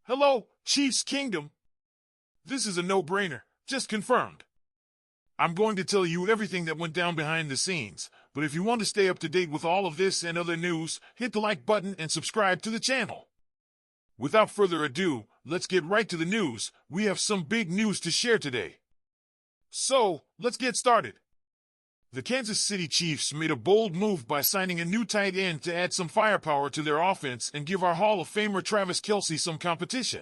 Hello, Chiefs Kingdom. This is a no-brainer, just confirmed. I'm going to tell you everything that went down behind the scenes, but if you want to stay up to date with all of this and other news, hit the like button and subscribe to the channel. Without further ado, let's get right to the news. We have some big news to share today. So, let's get started. The Kansas City Chiefs made a bold move by signing a new tight end to add some firepower to their offense and give our Hall of Famer Travis Kelce some competition.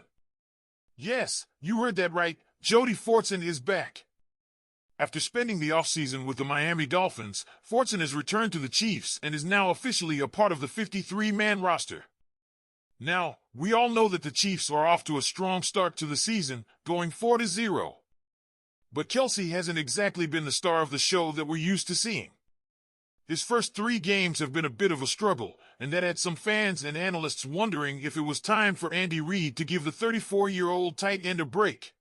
Yes, you heard that right, Jody Fortson is back. After spending the offseason with the Miami Dolphins, Fortson has returned to the Chiefs and is now officially a part of the 53-man roster. Now, we all know that the Chiefs are off to a strong start to the season, going 4-0. But Kelce hasn't exactly been the star of the show that we're used to seeing. His first 3 games have been a bit of a struggle, and that had some fans and analysts wondering if it was time for Andy Reid to give the 34-year-old tight end a break.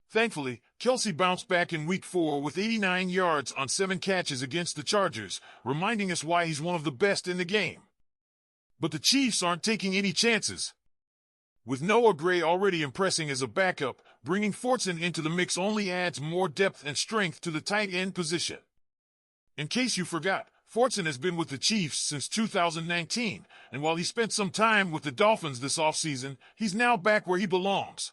Thankfully, Kelce bounced back in Week 4 with 89 yards on 7 catches against the Chargers, reminding us why he's one of the best in the game. But the Chiefs aren't taking any chances. With Noah Gray already impressing as a backup, bringing Fortson into the mix only adds more depth and strength to the tight end position. In case you forgot, Fortson has been with the Chiefs since 2019, and while he spent some time with the Dolphins this offseason, he's now back where he belongs.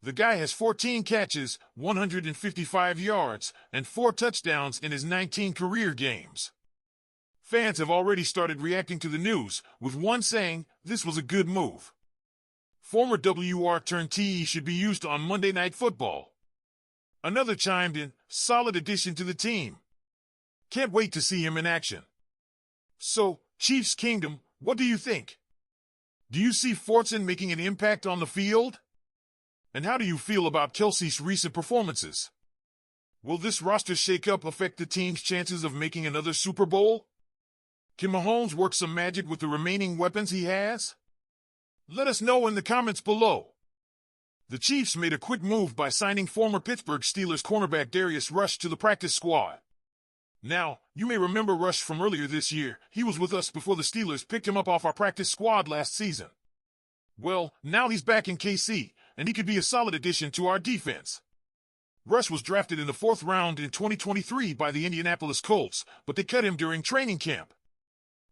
The guy has 14 catches, 155 yards, and 4 touchdowns in his 19 career games. Fans have already started reacting to the news, with one saying, "This was a good move. Former WR-TE should be used on Monday Night Football." Another chimed in, "Solid addition to the team. Can't wait to see him in action." So, Chiefs Kingdom, what do you think? Do you see Fortson making an impact on the field? And how do you feel about Kelce's recent performances? Will this roster shakeup affect the team's chances of making another Super Bowl? Can Mahomes work some magic with the remaining weapons he has? Let us know in the comments below. The Chiefs made a quick move by signing former Pittsburgh Steelers cornerback Darius Rush to the practice squad. Now, you may remember Rush from earlier this year. He was with us before the Steelers picked him up off our practice squad last season. Well, now he's back in KC, and he could be a solid addition to our defense. Rush was drafted in the 4th round in 2023 by the Indianapolis Colts, but they cut him during training camp.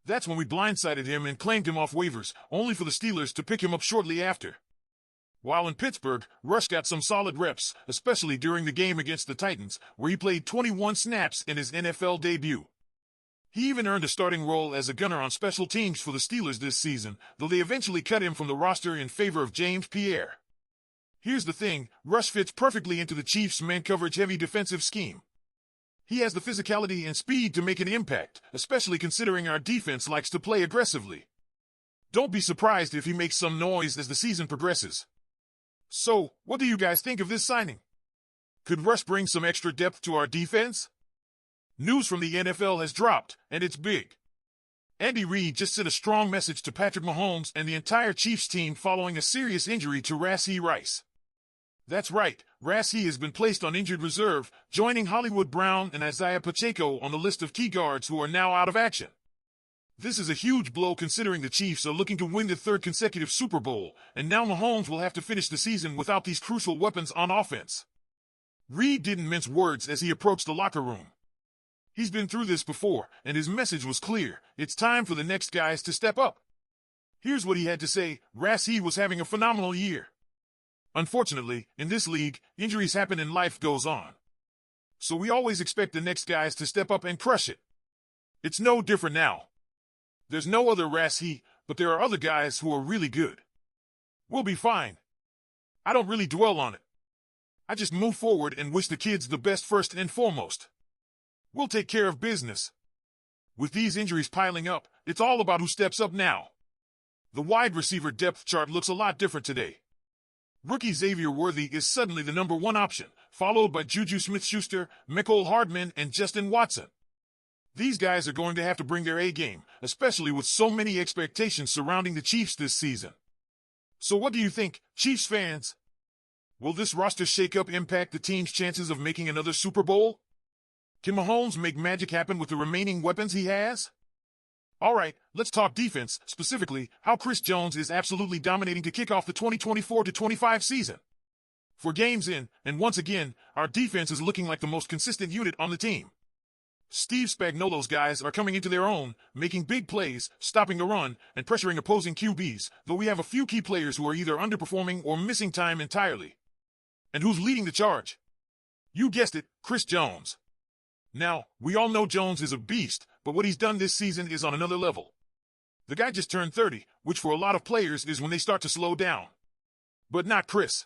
That's when we blindsided him and claimed him off waivers, only for the Steelers to pick him up shortly after. While in Pittsburgh, Rush got some solid reps, especially during the game against the Titans, where he played 21 snaps in his NFL debut. He even earned a starting role as a gunner on special teams for the Steelers this season, though they eventually cut him from the roster in favor of James Pierre. Here's the thing, Rush fits perfectly into the Chiefs' man-coverage-heavy defensive scheme. He has the physicality and speed to make an impact, especially considering our defense likes to play aggressively. Don't be surprised if he makes some noise as the season progresses. So, what do you guys think of this signing? Could Rush bring some extra depth to our defense? News from the NFL has dropped, and it's big. Andy Reid just sent a strong message to Patrick Mahomes and the entire Chiefs team following a serious injury to Rashee Rice. That's right, Rashee has been placed on injured reserve, joining Hollywood Brown and Isaiah Pacheco on the list of key guards who are now out of action. This is a huge blow considering the Chiefs are looking to win their 3rd consecutive Super Bowl, and now Mahomes will have to finish the season without these crucial weapons on offense. Reid didn't mince words as he approached the locker room. He's been through this before, and his message was clear. It's time for the next guys to step up. Here's what he had to say. Rashee was having a phenomenal year. Unfortunately, in this league, injuries happen and life goes on. So we always expect the next guys to step up and crush it. It's no different now. There's no other Rashee, but there are other guys who are really good. We'll be fine. I don't really dwell on it. I just move forward and wish the kids the best first and foremost. We'll take care of business. With these injuries piling up, it's all about who steps up now. The wide receiver depth chart looks a lot different today. Rookie Xavier Worthy is suddenly the number 1 option, followed by Juju Smith-Schuster, Mecole Hardman, and Justin Watson. These guys are going to have to bring their A-game, especially with so many expectations surrounding the Chiefs this season. So what do you think, Chiefs fans? Will this roster shakeup impact the team's chances of making another Super Bowl? Can Mahomes make magic happen with the remaining weapons he has? All right, let's talk defense, specifically how Chris Jones is absolutely dominating to kick off the 2024-25 season. 4 games in, and once again, our defense is looking like the most consistent unit on the team. Steve Spagnuolo's guys are coming into their own, making big plays, stopping the run, and pressuring opposing QBs, though we have a few key players who are either underperforming or missing time entirely. And who's leading the charge? You guessed it, Chris Jones. Now, we all know Jones is a beast, but what he's done this season is on another level. The guy just turned 30, which for a lot of players is when they start to slow down. But not Chris.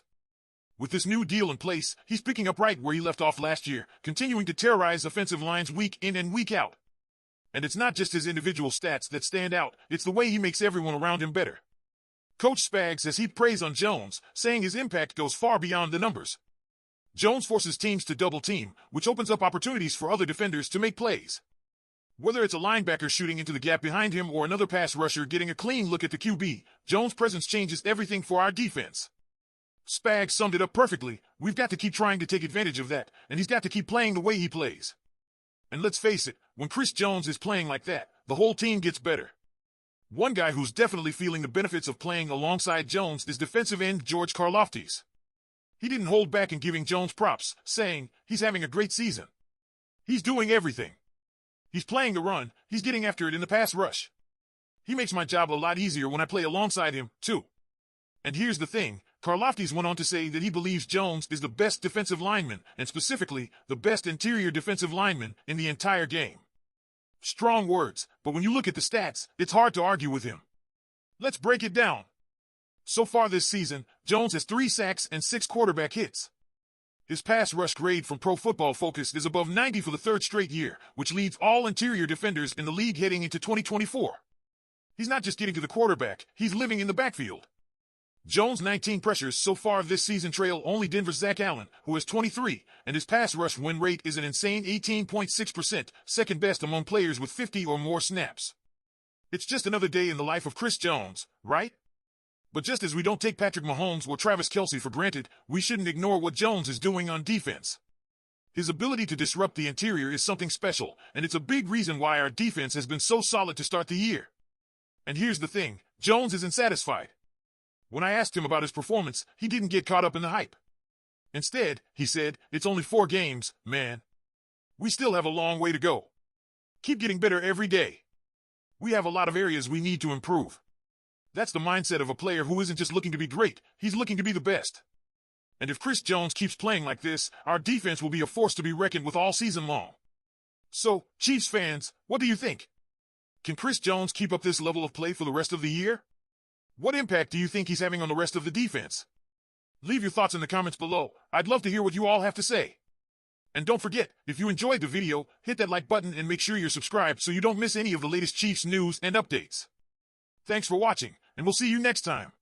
With this new deal in place, he's picking up right where he left off last year, continuing to terrorize offensive lines week in and week out. And it's not just his individual stats that stand out, it's the way he makes everyone around him better. Coach Spags says he'd praise on Jones, saying his impact goes far beyond the numbers. Jones forces teams to double team, which opens up opportunities for other defenders to make plays. Whether it's a linebacker shooting into the gap behind him or another pass rusher getting a clean look at the QB, Jones' presence changes everything for our defense. Spags summed it up perfectly. We've got to keep trying to take advantage of that, and he's got to keep playing the way he plays. And let's face it, when Chris Jones is playing like that, the whole team gets better. One guy who's definitely feeling the benefits of playing alongside Jones is defensive end George Karlaftis. He didn't hold back in giving Jones props, saying he's having a great season. He's doing everything. He's playing the run, he's getting after it in the pass rush. He makes my job a lot easier when I play alongside him, too. And here's the thing, Karlaftis went on to say that he believes Jones is the best defensive lineman, and specifically, the best interior defensive lineman in the entire game. Strong words, but when you look at the stats, it's hard to argue with him. Let's break it down. So far this season, Jones has 3 sacks and 6 quarterback hits. His pass rush grade from Pro Football Focus is above 90 for the 3rd straight year, which leads all interior defenders in the league heading into 2024. He's not just getting to the quarterback, he's living in the backfield. Jones' 19 pressures so far this season trail only Denver's Zach Allen, who has 23, and his pass rush win rate is an insane 18.6%, second best among players with 50 or more snaps. It's just another day in the life of Chris Jones, right? But just as we don't take Patrick Mahomes or Travis Kelce for granted, we shouldn't ignore what Jones is doing on defense. His ability to disrupt the interior is something special, and it's a big reason why our defense has been so solid to start the year. And here's the thing, Jones isn't satisfied. When I asked him about his performance, he didn't get caught up in the hype. Instead, he said, it's only 4 games, man. We still have a long way to go. Keep getting better every day. We have a lot of areas we need to improve. That's the mindset of a player who isn't just looking to be great, he's looking to be the best. And if Chris Jones keeps playing like this, our defense will be a force to be reckoned with all season long. So, Chiefs fans, what do you think? Can Chris Jones keep up this level of play for the rest of the year? What impact do you think he's having on the rest of the defense? Leave your thoughts in the comments below. I'd love to hear what you all have to say. And don't forget, if you enjoyed the video, hit that like button and make sure you're subscribed so you don't miss any of the latest Chiefs news and updates. Thanks for watching, and we'll see you next time.